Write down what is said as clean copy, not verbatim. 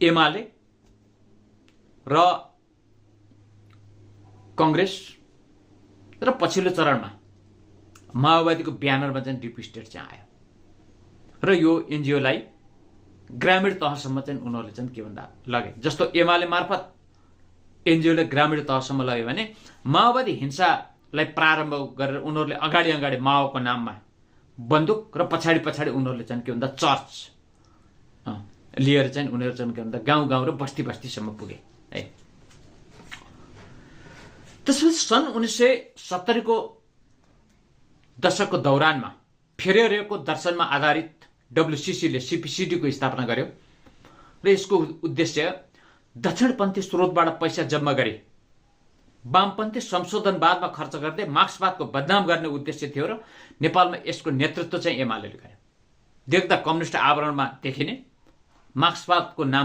एमाले र कांग्रेस र पछिल्लो चरणमा माओवादीको ब्यानरमा चाहिँ डिप स्टेट चाहिँ आयो र यो एनजिओलाई ग्रामीण तहसम्म चाहिँ उनीहरूले चाहिँ के भन्दा लगे। जस्तो एमाले मार्फत एनजिओले ग्रामीण तहसम्म लग्यो भने माओवादी हिंसालाई प्रारम्भ गरेर उनीहरूले अगाडि माओको नाममा बन्दुक र पछाडि उनीहरूले चाहिँ के भन्दा चर्च लिएर चाहिँ उनीहरू चाहिँ के भन्दा गाउँ र बस्तीसम्म पुगे है। त्यसपछि सन् 1970 को दशकको दौरानमा फेरेरेको दर्शनमा आधारित डब्ल्युसीसीले सीपीसीडी को स्थापना गर्यो र यसको उद्देश्य दक्षिणपन्थी स्रोतबाट पैसा जम्मा गरी वामपन्थी संशोधनवादमा खर्च गर्दै मार्क्सवादको बदनाम गर्ने उद्देश्य थियो र नेपालमा यसको नेतृत्व चाहिँ एमालेले गर्यो। देख्दा कम्युनिस्ट आवरणमा देखिने मार्क्सवादको नाम